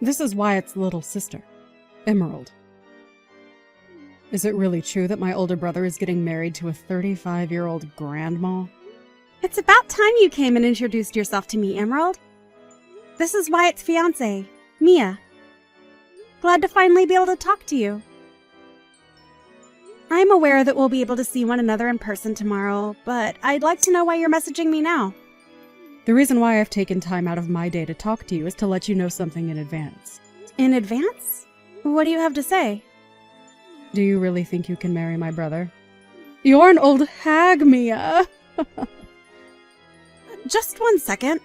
This is Wyatt's little sister, Emerald. Is it really true that my older brother is getting married to a 35-year-old grandma? It's about time you came and introduced yourself to me, Emerald. This is Wyatt's fiancé, Mia. Glad to finally be able to talk to you. I'm aware that we'll be able to see one another in person tomorrow, but I'd like to know why you're messaging me now. The reason why I've taken time out of my day to talk to you is to let you know something in advance. In advance? What do you have to say? Do you really think you can marry my brother? You're an old hag, Mia! Just 1 second.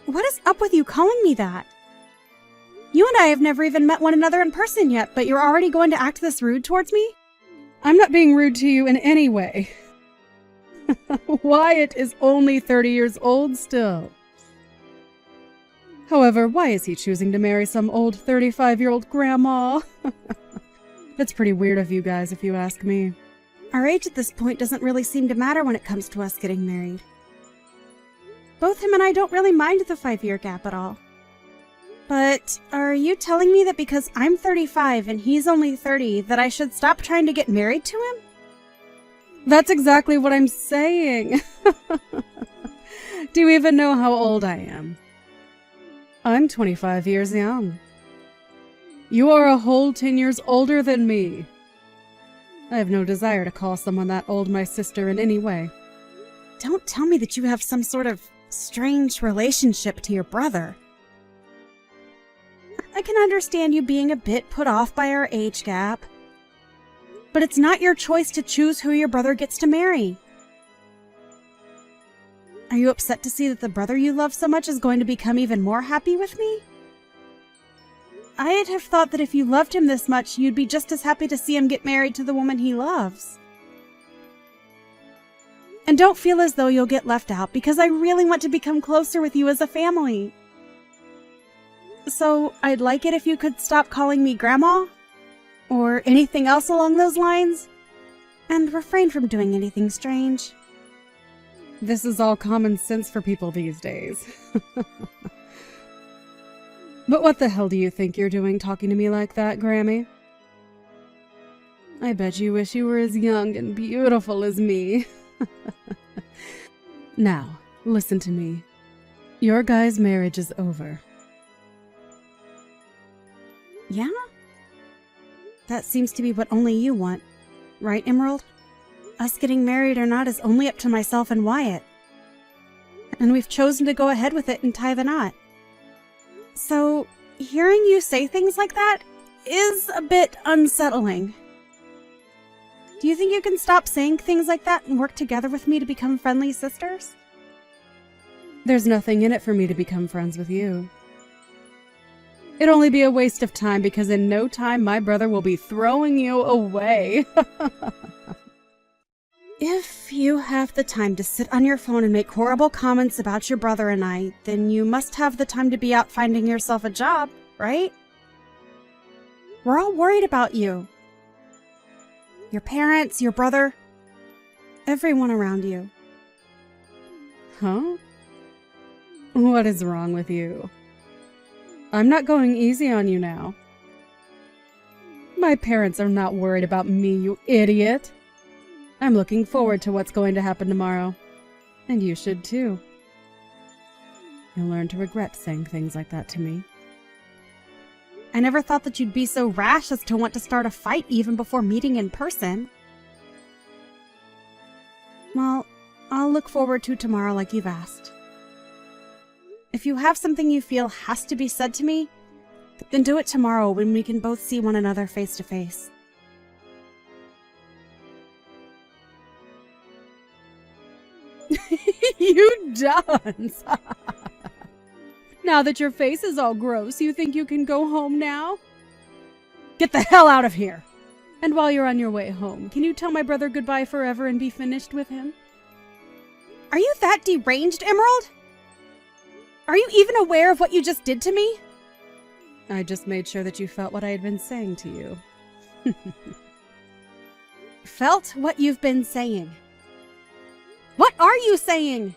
What is up with you calling me that? You and I have never even met one another in person yet, but you're already going to act this rude towards me? I'm not being rude to you in any way. Wyatt is only 30 years old still. However, why is he choosing to marry some old 35-year-old grandma? That's pretty weird of you guys, if you ask me. Our age at this point doesn't really seem to matter when it comes to us getting married. Both him and I don't really mind the 5-year gap at all. But are you telling me that because I'm 35 and he's only 30, that I should stop trying to get married to him? That's exactly what I'm saying. Do you even know how old I am? I'm 25 years young. You are a whole 10 years older than me. I have no desire to call someone that old my sister in any way. Don't tell me that you have some sort of strange relationship to your brother. I can understand you being a bit put off by our age gap, but it's not your choice to choose who your brother gets to marry. Are you upset to see that the brother you love so much is going to become even more happy with me? I'd have thought that if you loved him this much, you'd be just as happy to see him get married to the woman he loves. And don't feel as though you'll get left out, because I really want to become closer with you as a family. So I'd like it if you could stop calling me Grandma, or anything else along those lines, and refrain from doing anything strange. This is all common sense for people these days. But what the hell do you think you're doing talking to me like that, Grammy? I bet you wish you were as young and beautiful as me. Now, listen to me. Your guy's marriage is over. Yeah? That seems to be what only you want, right, Emerald? Us getting married or not is only up to myself and Wyatt. And we've chosen to go ahead with it and tie the knot. So, hearing you say things like that is a bit unsettling. Do you think you can stop saying things like that and work together with me to become friendly sisters? There's nothing in it for me to become friends with you. It'd only be a waste of time because in no time my brother will be throwing you away. If you have the time to sit on your phone and make horrible comments about your brother and I, then you must have the time to be out finding yourself a job, right? We're all worried about you. Your parents, your brother, everyone around you. Huh? What is wrong with you? I'm not going easy on you now. My parents are not worried about me, you idiot. I'm looking forward to what's going to happen tomorrow. And you should too. You'll learn to regret saying things like that to me. I never thought that you'd be so rash as to want to start a fight even before meeting in person. Well, I'll look forward to tomorrow like you've asked. If you have something you feel has to be said to me, then do it tomorrow when we can both see one another face to face. You dunce! Now that your face is all gross, you think you can go home now? Get the hell out of here! And while you're on your way home, can you tell my brother goodbye forever and be finished with him? Are you that deranged, Emerald? Are you even aware of what you just did to me? I just made sure that you felt what I had been saying to you. Felt what you've been saying. What are you saying?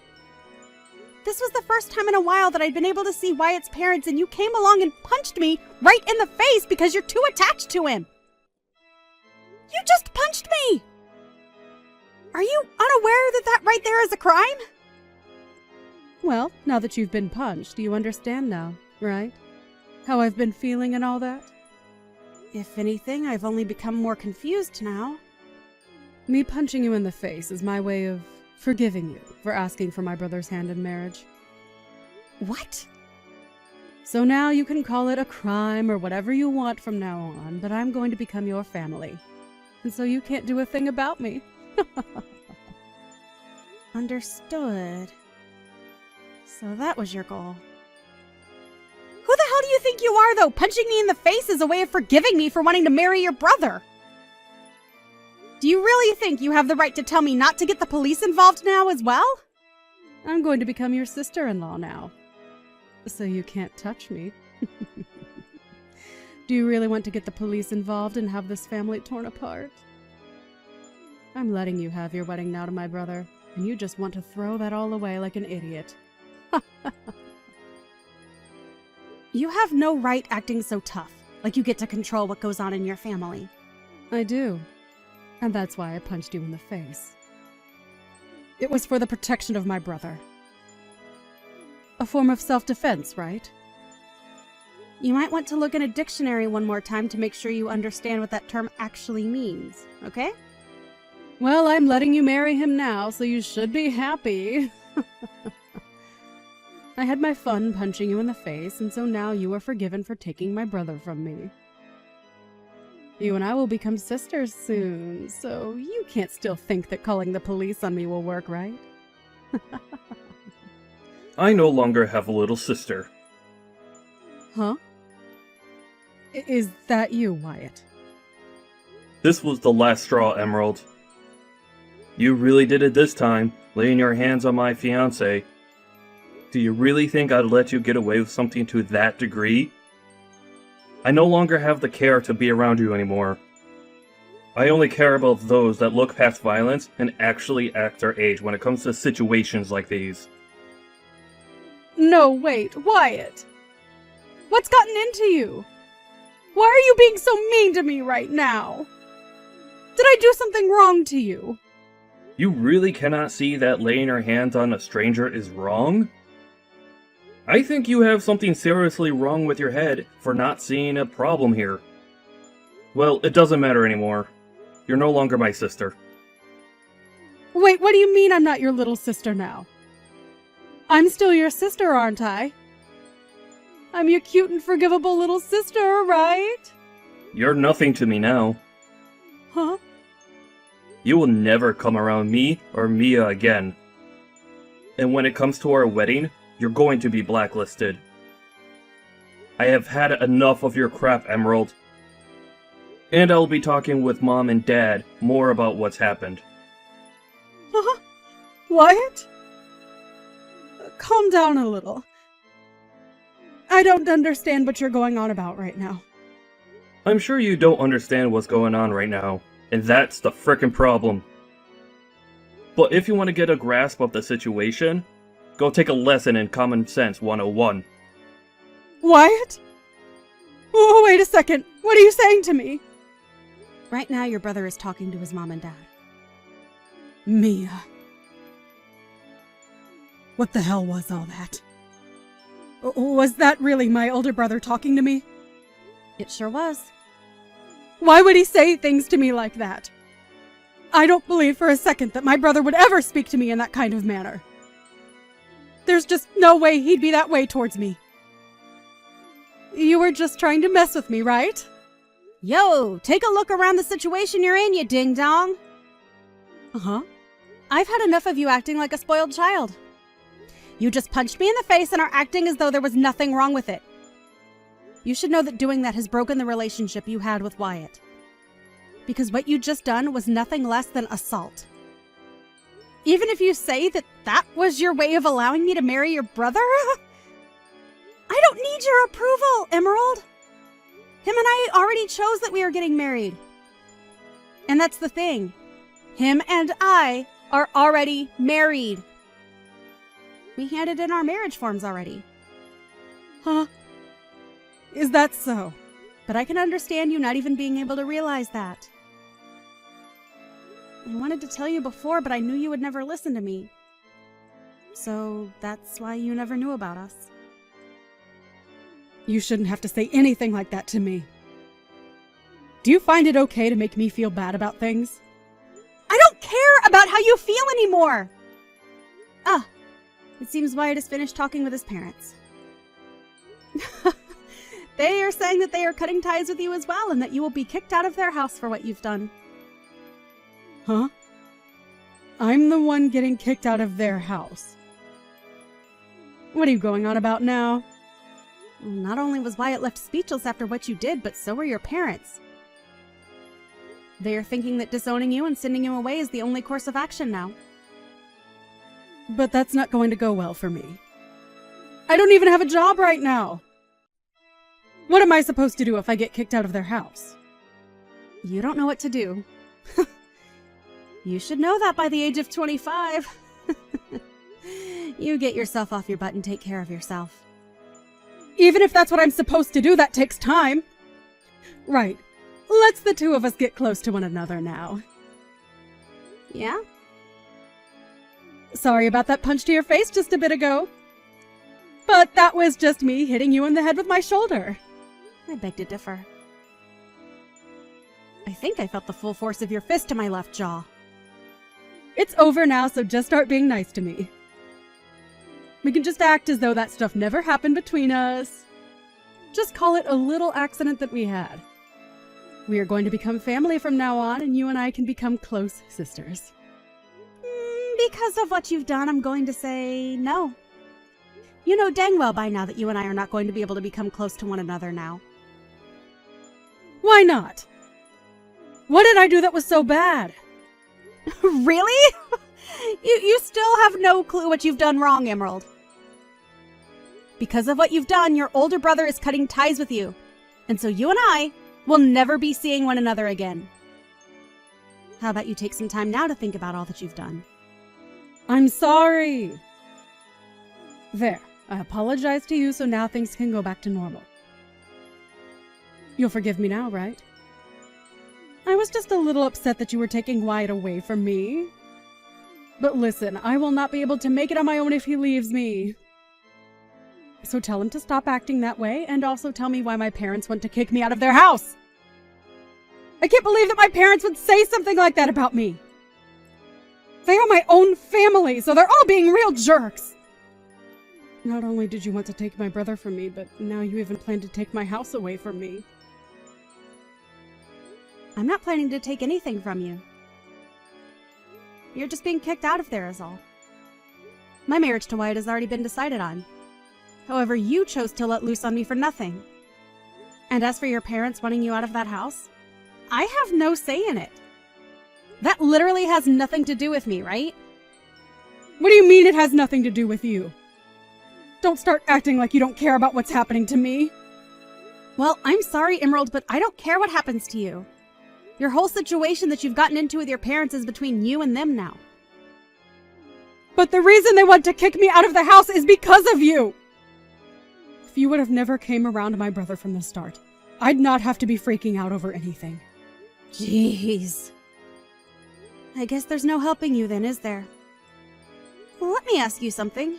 This was the first time in a while that I'd been able to see Wyatt's parents, and you came along and punched me right in the face because you're too attached to him. You just punched me! Are you unaware that that right there is a crime? Well, now that you've been punched, you understand now, right? How I've been feeling and all that? If anything, I've only become more confused now. Me punching you in the face is my way of forgiving you for asking for my brother's hand in marriage. What? So now you can call it a crime or whatever you want from now on, but I'm going to become your family. And so you can't do a thing about me. Understood. So that was your goal. Who the hell do you think you are, though? Punching me in the face is a way of forgiving me for wanting to marry your brother. Do you really think you have the right to tell me not to get the police involved now as well? I'm going to become your sister-in-law now. So you can't touch me. Do you really want to get the police involved and have this family torn apart? I'm letting you have your wedding now to my brother, and you just want to throw that all away like an idiot. You have no right acting so tough, like you get to control what goes on in your family. I do. And that's why I punched you in the face. It was for the protection of my brother. A form of self-defense, right? You might want to look in a dictionary one more time to make sure you understand what that term actually means, okay? Well, I'm letting you marry him now, so you should be happy. I had my fun punching you in the face, and so now you are forgiven for taking my brother from me. You and I will become sisters soon, so you can't still think that calling the police on me will work, right? I no longer have a little sister. Huh? Is that you, Wyatt? This was the last straw, Emerald. You really did it this time, laying your hands on my fiancé. Do you really think I'd let you get away with something to that degree? I no longer have the care to be around you anymore. I only care about those that look past violence and actually act their age when it comes to situations like these. No, wait, Wyatt! What's gotten into you? Why are you being so mean to me right now? Did I do something wrong to you? You really cannot see that laying your hands on a stranger is wrong? I think you have something seriously wrong with your head for not seeing a problem here. Well, it doesn't matter anymore. You're no longer my sister. Wait, what do you mean I'm not your little sister now? I'm still your sister, aren't I? I'm your cute and forgivable little sister, right? You're nothing to me now. Huh? You will never come around me or Mia again. And when it comes to our wedding, you're going to be blacklisted. I have had enough of your crap, Emerald. And I'll be talking with Mom and Dad more about what's happened. Wyatt? Calm down a little. I don't understand what you're going on about right now. I'm sure you don't understand what's going on right now, and that's the frickin' problem. But if you want to get a grasp of the situation, go take a lesson in Common Sense 101. Wyatt? Oh, wait a second. What are you saying to me? Right now, your brother is talking to his mom and dad. Mia. What the hell was all that? Was that really my older brother talking to me? It sure was. Why would he say things to me like that? I don't believe for a second that my brother would ever speak to me in that kind of manner. There's just no way he'd be that way towards me. You were just trying to mess with me, right? Yo, take a look around the situation you're in, you ding-dong. Uh-huh. I've had enough of you acting like a spoiled child. You just punched me in the face and are acting as though there was nothing wrong with it. You should know that doing that has broken the relationship you had with Wyatt. Because what you just done was nothing less than assault. Even if you say that that was your way of allowing me to marry your brother, I don't need your approval, Emerald. Him and I already chose that we are getting married. And that's the thing. Him and I are already married. We handed in our marriage forms already. Huh? Is that so? But I can understand you not even being able to realize that. I wanted to tell you before, but I knew you would never listen to me. So that's why you never knew about us. You shouldn't have to say anything like that to me. Do you find it okay to make me feel bad about things? I don't care about how you feel anymore! Ah, it seems Wyatt has finished talking with his parents. They are saying that they are cutting ties with you as well, and that you will be kicked out of their house for what you've done. Huh? I'm the one getting kicked out of their house. What are you going on about now? Well, not only was Wyatt left speechless after what you did, but so were your parents. They are thinking that disowning you and sending you away is the only course of action now. But that's not going to go well for me. I don't even have a job right now. What am I supposed to do if I get kicked out of their house? You don't know what to do. You should know that by the age of 25. You get yourself off your butt and take care of yourself. Even if that's what I'm supposed to do, that takes time. Right. Let's the two of us get close to one another now. Yeah? Sorry about that punch to your face just a bit ago. But that was just me hitting you in the head with my shoulder. I beg to differ. I think I felt the full force of your fist to my left jaw. It's over now, so just start being nice to me. We can just act as though that stuff never happened between us. Just call it a little accident that we had. We are going to become family from now on, and you and I can become close sisters. Because of what you've done, I'm going to say no. You know dang well by now that you and I are not going to be able to become close to one another now. Why not? What did I do that was so bad? Really? You still have no clue what you've done wrong, Emerald. Because of what you've done, your older brother is cutting ties with you. And so you and I will never be seeing one another again. How about you take some time now to think about all that you've done? I'm sorry. There, I apologize to you, so now things can go back to normal. You'll forgive me now, right? I was just a little upset that you were taking Wyatt away from me. But listen, I will not be able to make it on my own if he leaves me. So tell him to stop acting that way, and also tell me why my parents want to kick me out of their house. I can't believe that my parents would say something like that about me. They are my own family, so they're all being real jerks. Not only did you want to take my brother from me, but now you even plan to take my house away from me. I'm not planning to take anything from you. You're just being kicked out of there is all. My marriage to Wyatt has already been decided on. However, you chose to let loose on me for nothing. And as for your parents wanting you out of that house, I have no say in it. That literally has nothing to do with me, right? What do you mean it has nothing to do with you? Don't start acting like you don't care about what's happening to me. Well, I'm sorry, Emerald, but I don't care what happens to you. Your whole situation that you've gotten into with your parents is between you and them now. But the reason they want to kick me out of the house is because of you! If you would have never came around my brother from the start, I'd not have to be freaking out over anything. Jeez. I guess there's no helping you then, is there? Well, let me ask you something.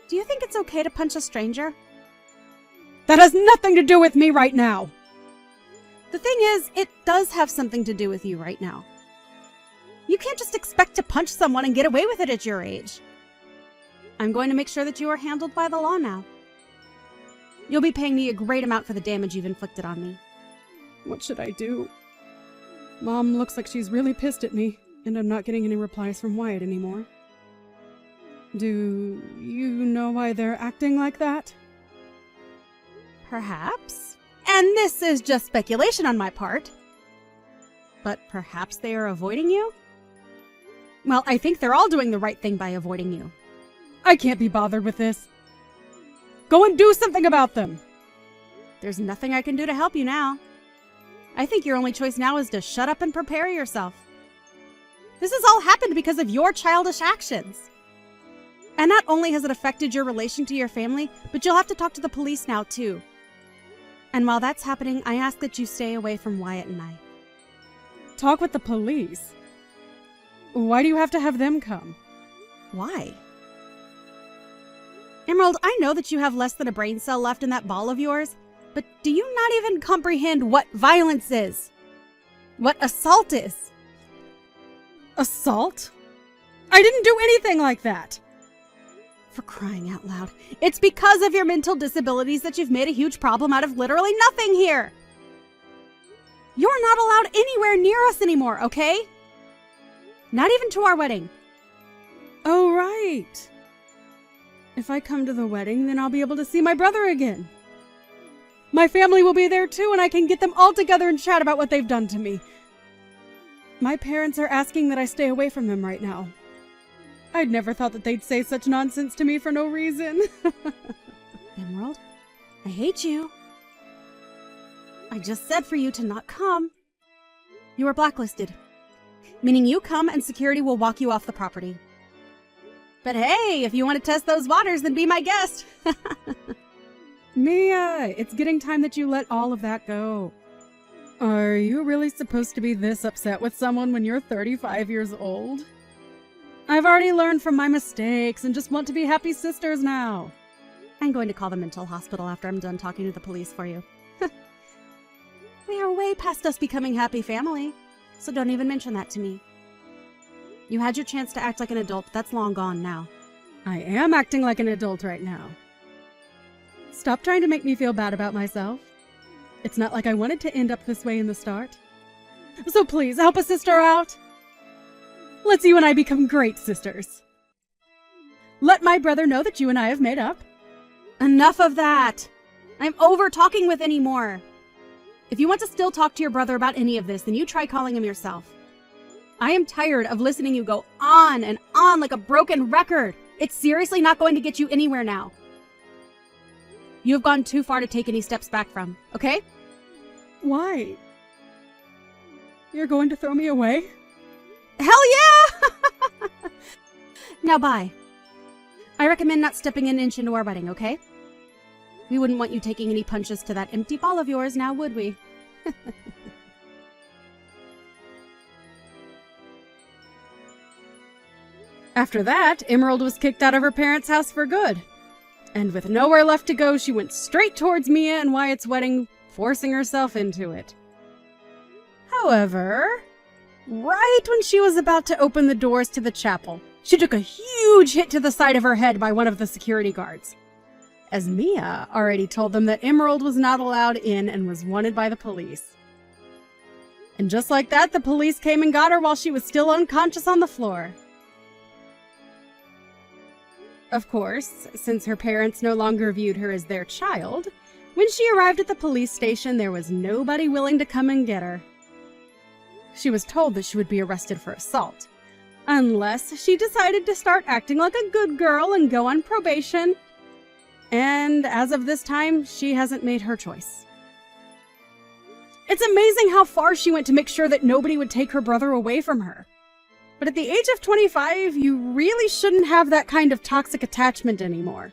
Do you think it's okay to punch a stranger? That has nothing to do with me right now! The thing is, it does have something to do with you right now. You can't just expect to punch someone and get away with it at your age. I'm going to make sure that you are handled by the law now. You'll be paying me a great amount for the damage you've inflicted on me. What should I do? Mom looks like she's really pissed at me, and I'm not getting any replies from Wyatt anymore. Do you know why they're acting like that? Perhaps. And this is just speculation on my part. But perhaps they are avoiding you? Well, I think they're all doing the right thing by avoiding you. I can't be bothered with this. Go and do something about them! There's nothing I can do to help you now. I think your only choice now is to shut up and prepare yourself. This has all happened because of your childish actions. And not only has it affected your relation to your family, but you'll have to talk to the police now, too. And while that's happening, I ask that you stay away from Wyatt and I. Talk with the police? Why do you have to have them come? Why? Emerald, I know that you have less than a brain cell left in that ball of yours, but do you not even comprehend what violence is? What assault is? Assault? I didn't do anything like that! For crying out loud. It's because of your mental disabilities that you've made a huge problem out of literally nothing here! You're not allowed anywhere near us anymore, okay? Not even to our wedding. Oh, right. If I come to the wedding, then I'll be able to see my brother again. My family will be there too, and I can get them all together and chat about what they've done to me. My parents are asking that I stay away from them right now. I'd never thought that they'd say such nonsense to me for no reason. Emerald, I hate you. I just said for you to not come. You are blacklisted, meaning you come and security will walk you off the property. But hey, if you want to test those waters, then be my guest. Mia, it's getting time that you let all of that go. Are you really supposed to be this upset with someone when you're 35 years old? I've already learned from my mistakes and just want to be happy sisters now. I'm going to call the mental hospital after I'm done talking to the police for you. We are way past us becoming happy family, so don't even mention that to me. You had your chance to act like an adult, but that's long gone now. I am acting like an adult right now. Stop trying to make me feel bad about myself. It's not like I wanted to end up this way in the start. So please, help a sister out. Let's you and I become great sisters. Let my brother know that you and I have made up. Enough of that! I'm over talking with any more. If you want to still talk to your brother about any of this, then you try calling him yourself. I am tired of listening you go on and on like a broken record. It's seriously not going to get you anywhere now. You have gone too far to take any steps back from, okay? Why? You're going to throw me away? Hell yeah! Now bye. I recommend not stepping an inch into our wedding, okay? We wouldn't want you taking any punches to that empty ball of yours now, would we? After that, Emerald was kicked out of her parents' house for good. And with nowhere left to go, she went straight towards Mia and Wyatt's wedding, forcing herself into it. However, right when she was about to open the doors to the chapel, she took a huge hit to the side of her head by one of the security guards, as Mia already told them that Emerald was not allowed in and was wanted by the police. And just like that, the police came and got her while she was still unconscious on the floor. Of course, since her parents no longer viewed her as their child, when she arrived at the police station, there was nobody willing to come and get her. She was told that she would be arrested for assault, unless she decided to start acting like a good girl and go on probation. And as of this time, she hasn't made her choice. It's amazing how far she went to make sure that nobody would take her brother away from her. But at the age of 25, you really shouldn't have that kind of toxic attachment anymore.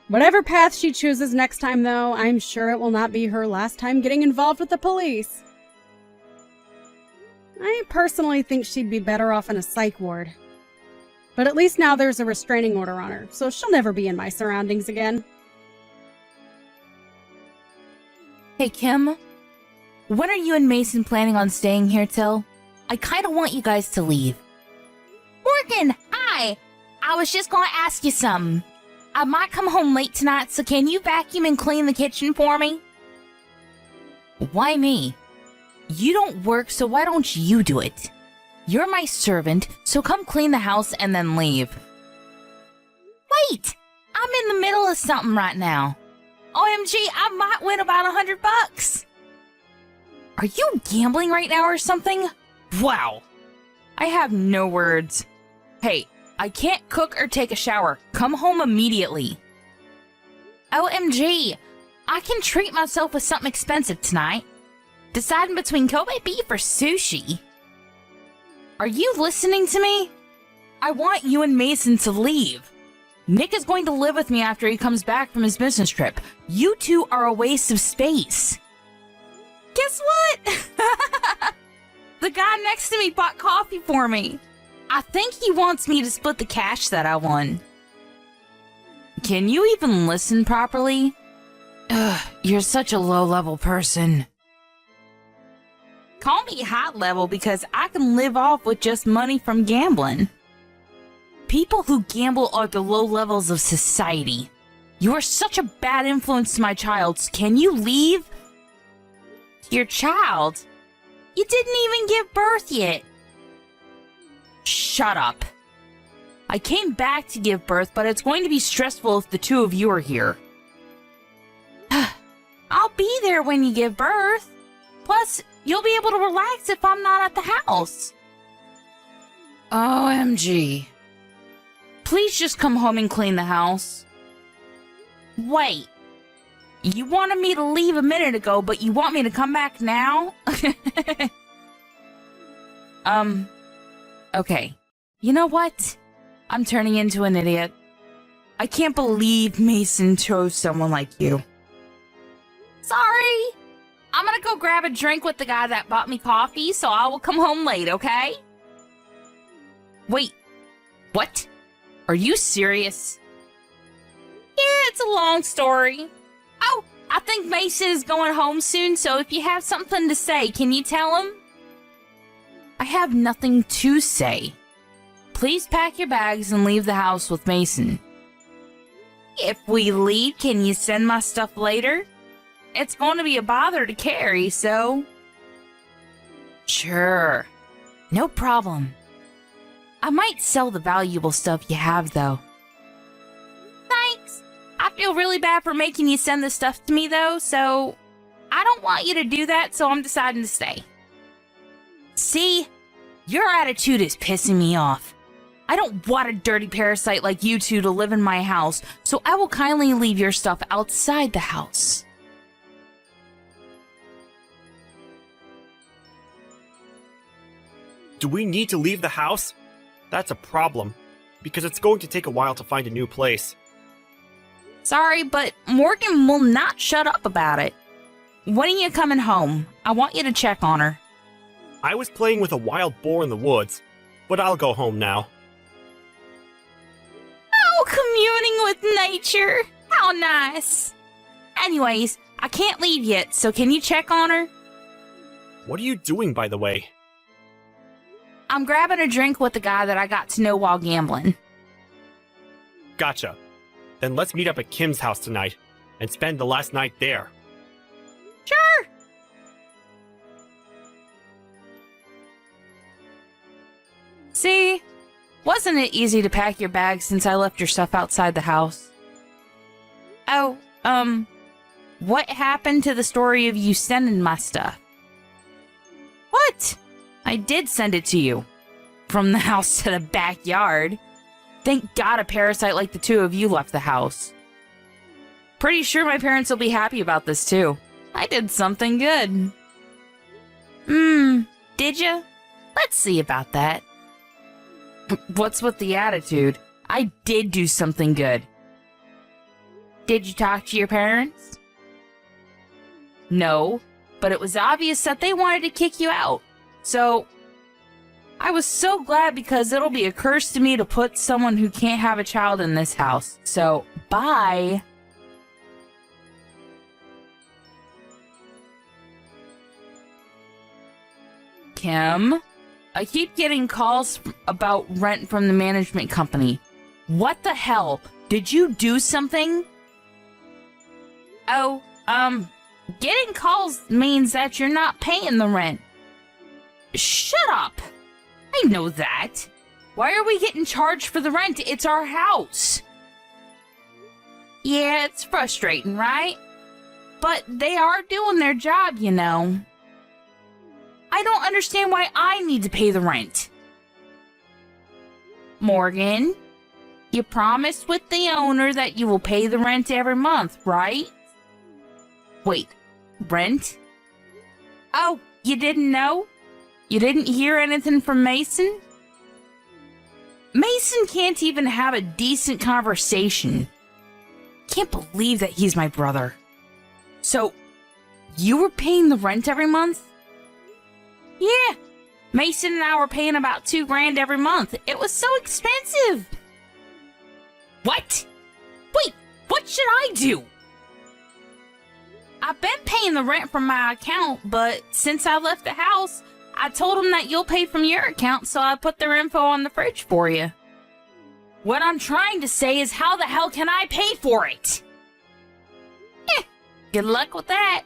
Whatever path she chooses next time, though, I'm sure it will not be her last time getting involved with the police. I personally think she'd be better off in a psych ward. But at least now there's a restraining order on her, so she'll never be in my surroundings again. Hey, Kim. When are you and Mason planning on staying here till? I kind of want you guys to leave. Morgan, hi! I was just gonna ask you something. I might come home late tonight, so can you vacuum and clean the kitchen for me? Why me? You don't work, so why don't you do it? You're my servant, so come clean the house and then leave. Wait! I'm in the middle of something right now. OMG, I might win about $100. Are you gambling right now or something? Wow. I have no words. Hey, I can't cook or take a shower. Come home immediately. OMG, I can treat myself with something expensive tonight. Deciding between Kobe beef or sushi. Are you listening to me? I want you and Mason to leave. Nick is going to live with me after he comes back from his business trip. You two are a waste of space. Guess what? The guy next to me bought coffee for me. I think he wants me to split the cash that I won. Can you even listen properly? Ugh, you're such a low-level person. Call me high-level because I can live off with just money from gambling. People who gamble are the low levels of society. You are such a bad influence to my child. Can you leave? Your child? You didn't even give birth yet. Shut up. I came back to give birth, but it's going to be stressful if the two of you are here. I'll be there when you give birth. Plus, you'll be able to relax if I'm not at the house. OMG. Please just come home and clean the house. Wait. You wanted me to leave a minute ago, but you want me to come back now? Okay. You know what? I'm turning into an idiot. I can't believe Mason chose someone like you. Sorry. I'm gonna go grab a drink with the guy that bought me coffee, so I will come home late, okay? Wait. What? Are you serious? Yeah, it's a long story. Oh, I think Mason is going home soon, so if you have something to say, can you tell him? I have nothing to say. Please pack your bags and leave the house with Mason. If we leave, can you send my stuff later? It's going to be a bother to carry, so... Sure. No problem. I might sell the valuable stuff you have, though. Thanks. I feel really bad for making you send this stuff to me, though, so... I don't want you to do that, so I'm deciding to stay. See? Your attitude is pissing me off. I don't want a dirty parasite like you two to live in my house, so I will kindly leave your stuff outside the house. Do we need to leave the house? That's a problem, because it's going to take a while to find a new place. Sorry, but Morgan will not shut up about it. When are you coming home? I want you to check on her. I was playing with a wild boar in the woods, but I'll go home now. Oh, communing with nature. How nice. Anyways, I can't leave yet, so can you check on her? What are you doing, by the way? I'm grabbing a drink with the guy that I got to know while gambling. Gotcha. Then let's meet up at Kim's house tonight and spend the last night there. Sure. See? Wasn't it easy to pack your bags since I left your stuff outside the house? Oh, what happened to the story of you sending my stuff? What? I did send it to you. From the house to the backyard. Thank God a parasite like the two of you left the house. Pretty sure my parents will be happy about this too. I did something good. Did ya? Let's see about that. What's with the attitude? I did do something good. Did you talk to your parents? No, but it was obvious that they wanted to kick you out. So, I was so glad because it'll be a curse to me to put someone who can't have a child in this house. So, bye. Kim? I keep getting calls about rent from the management company. What the hell? Did you do something? Oh, getting calls means that you're not paying the rent. Shut up! I know that. Why are we getting charged for the rent? It's our house. Yeah, it's frustrating, right? But they are doing their job, you know. I don't understand why I need to pay the rent. Morgan, you promised with the owner that you will pay the rent every month, right? Wait, rent? Oh, you didn't know? You didn't hear anything from Mason? Mason can't even have a decent conversation. Can't believe that he's my brother. So, you were paying the rent every month? Yeah. Mason and I were paying about $2,000 every month. It was so expensive. What? Wait, what should I do? I've been paying the rent from my account, but since I left the house, I told them that you'll pay from your account, so I put their info on the fridge for you. What I'm trying to say is, how the hell can I pay for it? Good luck with that.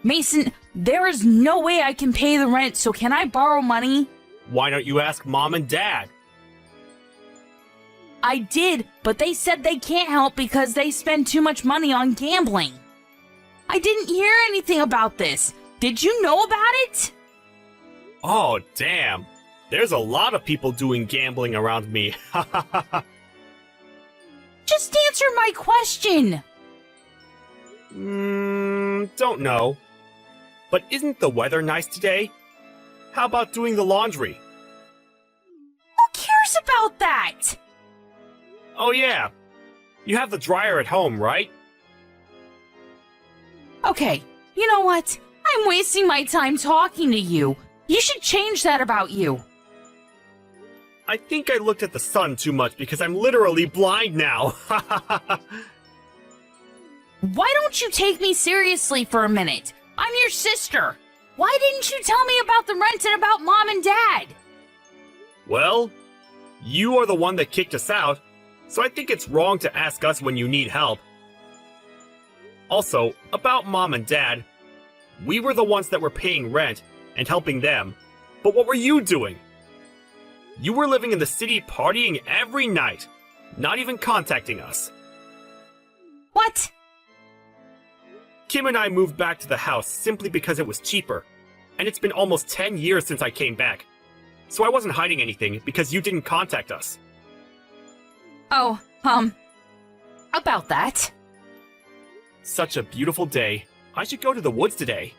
Mason, there is no way I can pay the rent, so can I borrow money? Why don't you ask Mom and Dad? I did, but they said they can't help because they spend too much money on gambling. I didn't hear anything about this. Did you know about it? Oh, damn. There's a lot of people doing gambling around me. Just answer my question. Don't know. But isn't the weather nice today? How about doing the laundry? Who cares about that? Oh yeah. You have the dryer at home, right? Okay, you know what? I'm wasting my time talking to you. You should change that about you. I think I looked at the sun too much because I'm literally blind now. Why don't you take me seriously for a minute? I'm your sister. Why didn't you tell me about the rent and about Mom and Dad? Well, you are the one that kicked us out, so I think it's wrong to ask us when you need help. Also, about Mom and Dad, we were the ones that were paying rent and helping them. But what were you doing? You were living in the city partying every night, not even contacting us. What? Kim and I moved back to the house simply because it was cheaper, and it's been almost 10 years since I came back. So I wasn't hiding anything because you didn't contact us. Oh, about that. Such a beautiful day. I should go to the woods today.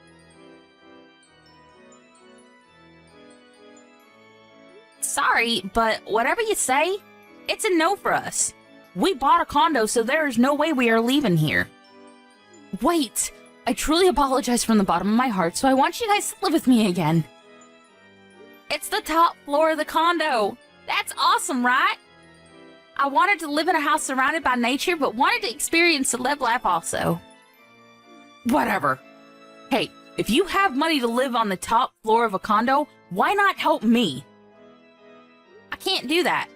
Sorry, but whatever you say, it's a no for us. We bought a condo, so there is no way we are leaving here. Wait, I truly apologize from the bottom of my heart, so I want you guys to live with me again. It's the top floor of the condo. That's awesome, right? I wanted to live in a house surrounded by nature, but wanted to experience the live life also. Whatever. Hey, if you have money to live on the top floor of a condo, why not help me? I can't do that.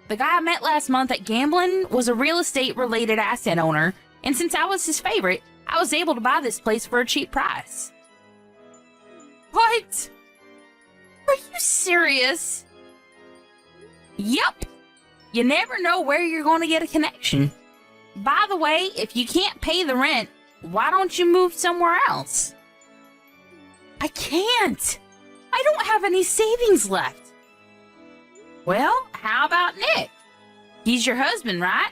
The guy I met last month at gambling was a real estate related asset owner, and since I was his favorite, I was able to buy this place for a cheap price. What? Are you serious? Yup. You never know where you're going to get a connection. By the way, if you can't pay the rent, why don't you move somewhere else? I can't. I don't have any savings left. Well, how about Nick? He's your husband, right?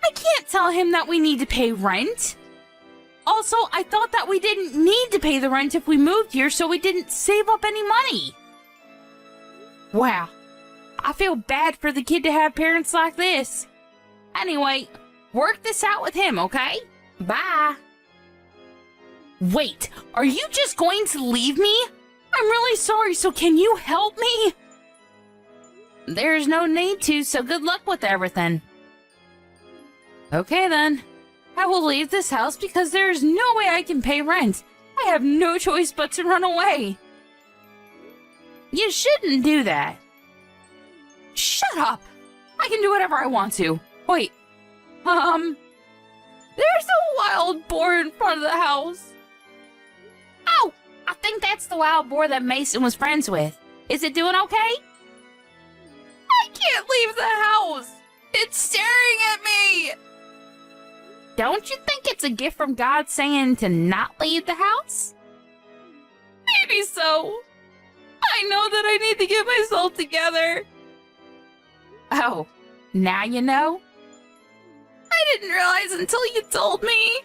I can't tell him that we need to pay rent. Also, I thought that we didn't need to pay the rent if we moved here, so we didn't save up any money. Wow. I feel bad for the kid to have parents like this. Anyway, work this out with him, okay? Bye. Wait, are you just going to leave me? I'm really sorry, so can you help me? There's no need to, so good luck with everything. Okay then. I will leave this house because there is no way I can pay rent. I have no choice but to run away. You shouldn't do that. Shut up! I can do whatever I want to. Wait. There's a wild boar in front of the house. Oh! I think that's the wild boar that Mason was friends with. Is it doing okay? I can't leave the house! It's staring at me! Don't you think it's a gift from God saying to not leave the house? Maybe so. I know that I need to get myself together. Oh, now you know? I didn't realize until you told me.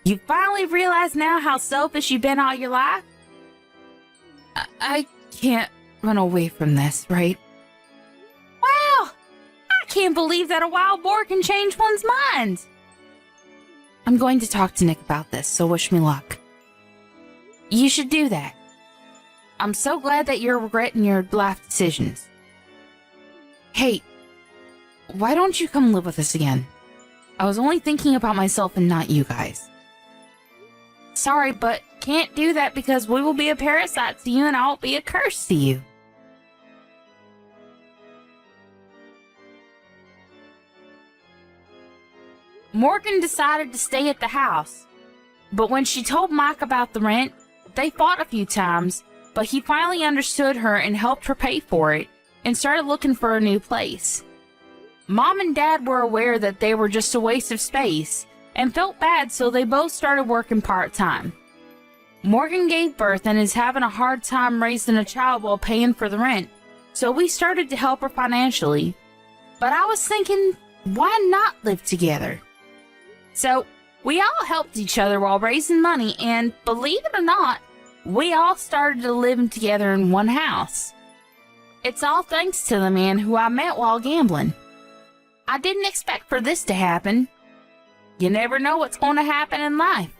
You finally realize now how selfish you've been all your life? I can't run away from this, right? Wow! I can't believe that a wild boar can change one's mind! I'm going to talk to Nick about this, so wish me luck. You should do that. I'm so glad that you're regretting your life decisions. Hey, why don't you come live with us again? I was only thinking about myself and not you guys. Sorry, but can't do that because we will be a parasite to you and I'll be a curse to you. Morgan decided to stay at the house, but when she told Mike about the rent, they fought a few times, but he finally understood her and helped her pay for it and started looking for a new place. Mom and Dad were aware that they were just a waste of space and felt bad, so they both started working part-time. Morgan gave birth and is having a hard time raising a child while paying for the rent, so we started to help her financially. But I was thinking, why not live together? So we all helped each other while raising money, and believe it or not, we all started to live together in one house. It's all thanks to the man who I met while gambling. I didn't expect for this to happen. You never know what's going to happen in life.